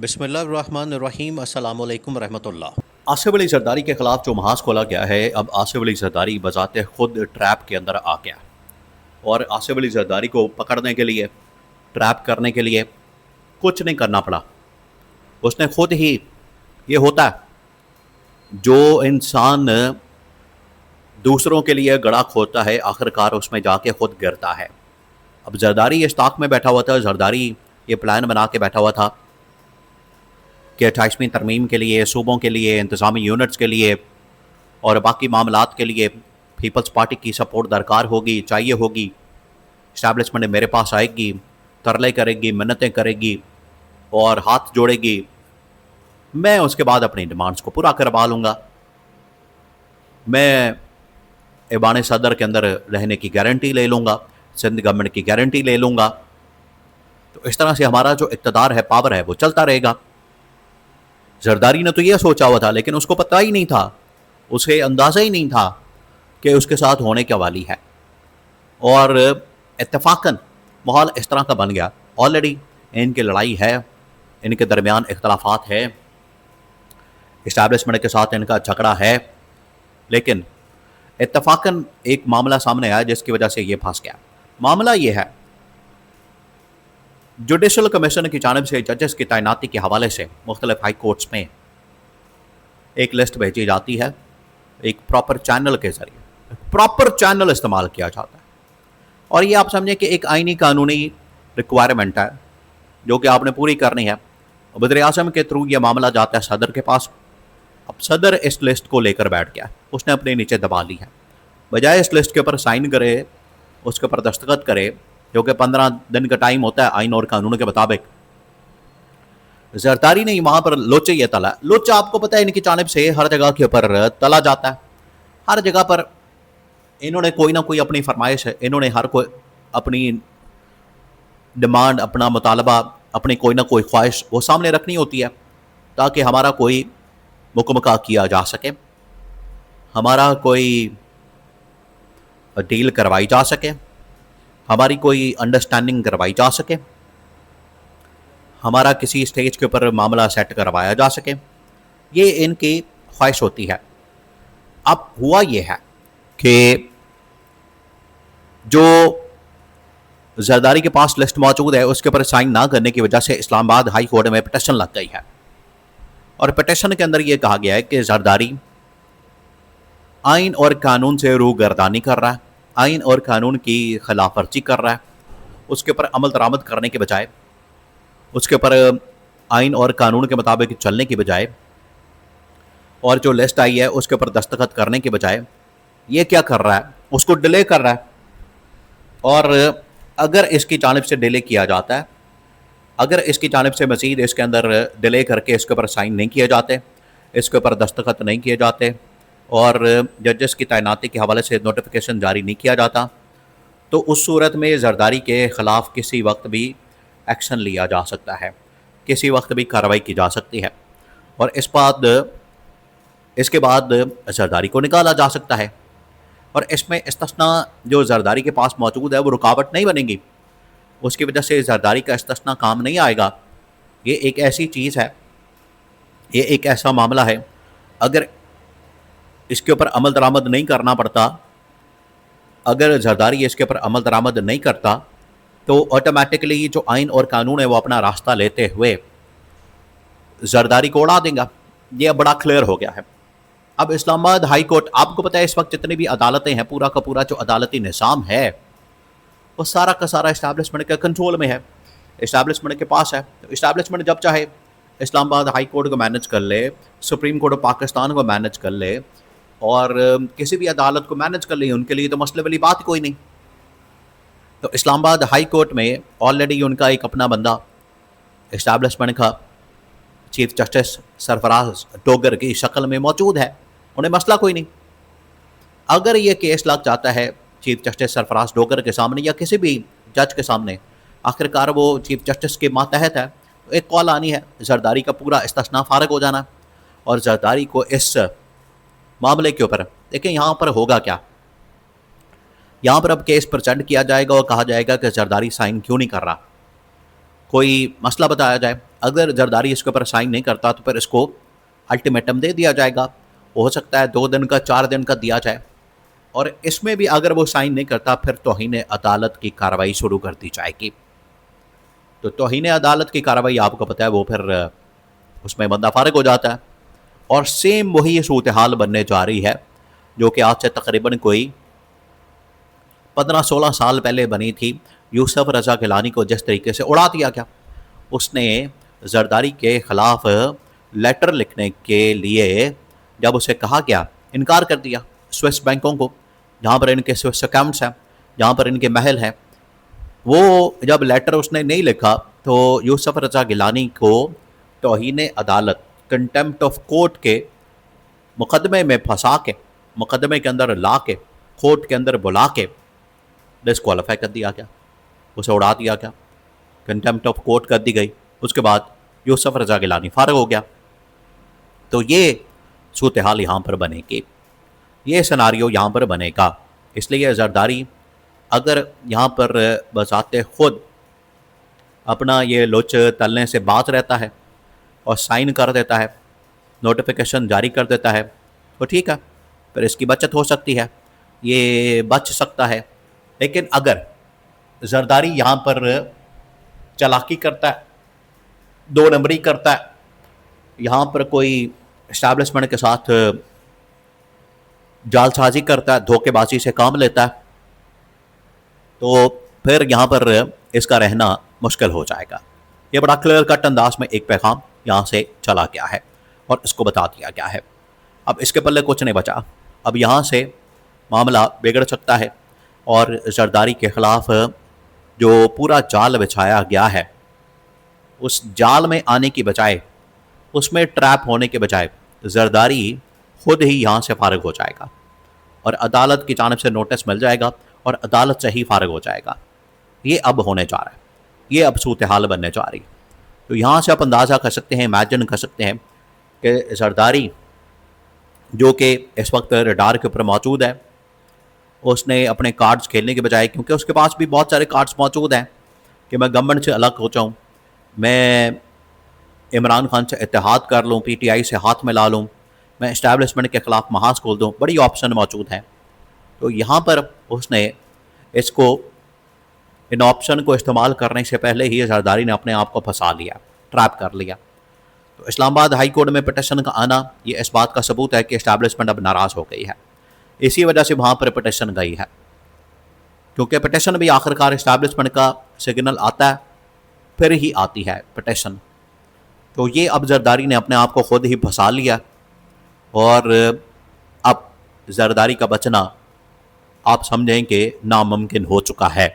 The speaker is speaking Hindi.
बिस्मिल्लाहिर्रहमानिर्रहीम अस्सलामु अलैकुम रहमतुल्लाह। आसिफ अली जरदारी के खिलाफ जो महाज खोला गया है, अब आसिफ अली जरदारी बजाते खुद ट्रैप के अंदर आ गया और आसिफ अली जरदारी को पकड़ने के लिए, ट्रैप करने के लिए कुछ नहीं करना पड़ा। उसने खुद ही, ये होता है जो इंसान दूसरों के लिए गड़ा खोदता है आखिरकार उसमें जाके खुद गिरता है। अब जरदारी इस ताक में बैठा हुआ था, जरदारी ये प्लान बना के बैठा हुआ था कि 28वीं तरमीम के लिए, सूबों के लिए, इंतज़ामी यूनिट्स के लिए और बाकी मामलात के लिए पीपल्स पार्टी की सपोर्ट दरकार होगी, चाहिए होगी। इस्टेब्लिशमेंट मेरे पास आएगी, तरले करेगी, मिन्नतें करेगी और हाथ जोड़ेगी, मैं उसके बाद अपनी डिमांड्स को पूरा करवा लूँगा। मैं ऐवान सदर के अंदर रहने की गारंटी ले लूँगा, सिंध गवर्नमेंट की गारंटी ले लूँगा। तो इस तरह से हमारा जो इक़्तिदार है, पावर है, वो चलता रहेगा। जरदारी ने तो यह सोचा हुआ था, लेकिन उसको पता ही नहीं था, उसे अंदाज़ा ही नहीं था कि उसके साथ होने क्या वाली है। और इत्तेफाकन माहौल इस तरह का बन गया। ऑलरेडी इनकी लड़ाई है, इनके दरमियान इख्तलाफात है, इस्टेब्लिशमेंट के साथ इनका झगड़ा है, लेकिन इत्तेफाकन एक मामला सामने आया जिसकी वजह से ये फंस गया। मामला ये है, जुडिशल कमीशन की जानिब से जजेस की तैनाती के हवाले से मुख्तलिफ हाई कोर्ट्स में एक लिस्ट भेजी जाती है, एक प्रॉपर चैनल के ज़रिए प्रॉपर चैनल इस्तेमाल किया जाता है। और ये आप समझें कि एक आइनी कानूनी रिक्वायरमेंट है जो कि आपने पूरी करनी है। वज़ीर आज़म के थ्रू ये मामला जाता है सदर के पास। अब सदर इस लिस्ट को लेकर बैठ गया, उसने अपने नीचे दबा ली है। बजाय इस लिस्ट के ऊपर साइन करे, उसके ऊपर दस्तखत करे, जो कि 15 दिन का टाइम होता है आइन और कानून के मुताबिक, जरदारी ने वहाँ पर लोचे ये तला। लोचा आपको पता है इनकी जानिब से हर जगह के ऊपर तला जाता है। हर जगह पर इन्होंने कोई ना कोई अपनी फरमाइश है, इन्होंने हर कोई अपनी डिमांड, अपना मुतालबा, अपनी कोई ना कोई ख्वाहिश वो सामने रखनी होती है ताकि हमारा कोई मुकम्मल किया जा सके, हमारा कोई डील करवाई जा सके, हमारी कोई अंडरस्टैंडिंग करवाई जा सके, हमारा किसी स्टेज के ऊपर मामला सेट करवाया जा सके। ये इनकी ख्वाहिश होती है। अब हुआ ये है कि जो जरदारी के पास लिस्ट मौजूद है उसके ऊपर साइन ना करने की वजह से इस्लामाबाद हाई कोर्ट में पिटिशन लग गई है और पिटिशन के अंदर ये कहा गया है कि जरदारी आइन और कानून से रूगर्दानी कर रहा है, आइन और कानून की खिलाफ वर्जी कर रहा है। उसके ऊपर अमल दरामद करने के बजाय, उसके ऊपर आइन और कानून के मुताबिक चलने की बजाय और जो लिस्ट आई है उसके ऊपर दस्तखत करने के बजाय ये क्या कर रहा है, उसको डिले कर रहा है। और अगर इसकी जानिब से डिले किया जाता है, अगर इसकी जानिब से मज़ीद इसके अंदर डिले करके इसके ऊपर साइन नहीं किए जाते, इसके ऊपर दस्तखत नहीं किए जाते और जजेस की तैनाती के हवाले से नोटिफिकेशन जारी नहीं किया जाता, तो उस सूरत में जरदारी के ख़िलाफ़ किसी वक्त भी एक्शन लिया जा सकता है, किसी वक्त भी कार्रवाई की जा सकती है और इसके बाद जरदारी को निकाला जा सकता है। और इसमें इस्तिस्ना जो जरदारी के पास मौजूद है वो रुकावट नहीं बनेगी, उसकी वजह से जरदारी का इस्तिस्ना काम नहीं आएगा। ये एक ऐसी चीज़ है, ये एक ऐसा मामला है, अगर इसके ऊपर अमल दरामद नहीं करना पड़ता, अगर जरदारी इसके ऊपर अमल दरामद नहीं करता तो ऑटोमेटिकली जो आइन और कानून है वो अपना रास्ता लेते हुए जरदारी को उड़ा देगा। ये बड़ा क्लियर हो गया है। अब इस्लामाबाद हाई कोर्ट, आपको पता है इस वक्त जितनी भी अदालतें हैं, पूरा का पूरा जो अदालती निज़ाम है वो सारा का सारा इस्टेब्लिशमेंट के कंट्रोल में है, इस्टेब्लिशमेंट के पास है। तो इस्टेब्लिशमेंट जब चाहे इस्लामाबाद हाई कोर्ट को मैनेज कर ले, सुप्रीम कोर्ट ऑफ पाकिस्तान को मैनेज कर ले और किसी भी अदालत को मैनेज कर ले, उनके लिए तो मसले वाली बात कोई नहीं। तो इस्लामाबाद हाई कोर्ट में ऑलरेडी उनका एक अपना बंदा इस्टेब्लिशमेंट का चीफ जस्टिस सरफराज डोगर की शक्ल में मौजूद है, उन्हें मसला कोई नहीं। अगर ये केस लग जाता है चीफ जस्टिस सरफराज डोगर के सामने या किसी भी जज के सामने, आखिरकार वो चीफ जस्टिस के मातहत है, तो एक कॉल आनी है, जरदारी का पूरा इस्तिस्ना फारग हो जाना और जरदारी को इस मामले के ऊपर, देखें यहाँ पर होगा क्या, यहाँ पर अब केस प्रेजेंट किया जाएगा और कहा जाएगा कि जरदारी साइन क्यों नहीं कर रहा, कोई मसला बताया जाए, अगर जरदारी इसके ऊपर साइन नहीं करता तो फिर इसको अल्टीमेटम दे दिया जाएगा। हो सकता है 2 दिन का 4 दिन का दिया जाए, और इसमें भी अगर वो साइन नहीं करता फिर तौहीन अदालत की कार्रवाई शुरू कर दी जाएगी। तो तौहीन अदालत की कार्रवाई आपको पता है वो फिर उसमें बंदा फारिग हो जाता है। और सेम वही सूरत हाल बनने जा रही है जो कि आज से तकरीबन कोई 15-16 साल पहले बनी थी। यूसुफ रज़ा गिलानी को जिस तरीके से उड़ा दिया गया, उसने जरदारी के ख़िलाफ़ लेटर लिखने के लिए जब उसे कहा गया, इनकार कर दिया। स्विस बैंकों को, जहाँ पर इनके स्विस अकाउंट्स हैं, जहाँ पर इनके महल हैं, वो जब लेटर उसने नहीं लिखा तो यूसुफ रज़ा गिलानी को तौहीन अदालत, कंटेम्प्ट ऑफ कोर्ट के मुकदमे में फंसा के, मुकदमे के अंदर ला के, कोर्ट के अंदर बुला के डिस्क्वालीफाई कर दिया गया, उसे उड़ा दिया गया, कंटेम्प्ट ऑफ कोर्ट कर दी गई। उसके बाद यूसुफ रज़ा गिलानी फारिग हो गया। तो ये सूरत हाल यहाँ पर बनेगी, ये सिनारियो यहाँ पर बनेगा। इसलिए जरदारी अगर यहाँ पर बजाते खुद अपना ये लोच तलने से बाज रहता है और साइन कर देता है, नोटिफिकेशन जारी कर देता है, तो ठीक है, फिर इसकी बचत हो सकती है, ये बच सकता है। लेकिन अगर जरदारी यहाँ पर चालाकी करता है, 2 नंबरी करता है, यहाँ पर कोई इस्टेब्लिशमेंट के साथ जालसाजी करता है, धोखेबाजी से काम लेता है, तो फिर यहाँ पर इसका रहना मुश्किल हो जाएगा। ये बड़ा क्लियर कट अंदाज में एक पैगाम यहाँ से चला गया है और इसको बता दिया गया है। अब इसके पल्ले कुछ नहीं बचा। अब यहाँ से मामला बिगड़ सकता है और जरदारी के ख़िलाफ़ जो पूरा जाल बिछाया गया है, उस जाल में आने की बजाय, उसमें ट्रैप होने के बजाय जरदारी खुद ही यहाँ से फारिग हो जाएगा और अदालत की जानिब से नोटिस मिल जाएगा और अदालत से ही फारिग हो जाएगा। ये अब होने जा रहा है, ये अब सूरत हाल बनने जा रही है। तो यहाँ से आप अंदाज़ा कर सकते हैं, इमेजिन कर सकते हैं कि जरदारी जो कि इस वक्त रडार के ऊपर मौजूद है, उसने अपने कार्ड्स खेलने के बजाय, क्योंकि उसके पास भी बहुत सारे कार्ड्स मौजूद हैं कि मैं गवर्नमेंट से अलग हो जाऊँ, मैं इमरान खान से इत्तेहाद कर लूँ, PTI से हाथ मिला लूँ, मैं इस्टेब्लिशमेंट के ख़िलाफ़ महाज खोल दूँ, बड़ी ऑप्शन मौजूद हैं। तो यहाँ पर उसने इसको, इन ऑप्शन को इस्तेमाल करने से पहले ही जरदारी ने अपने आप को फंसा लिया, ट्रैप कर लिया। तो इस्लामाबाद हाई कोर्ट में पिटिशन का आना ये इस बात का सबूत है कि इस्टेब्लिशमेंट अब नाराज़ हो गई है। इसी वजह से वहाँ पर पिटिशन गई है, क्योंकि पिटिशन भी आखिरकार इस्टेब्लिशमेंट का सिग्नल आता है, फिर ही आती है पिटिशन। तो ये अब जरदारी ने अपने आप को खुद ही फंसा लिया और अब जरदारी का बचना आप समझें कि नामुमकिन हो चुका है।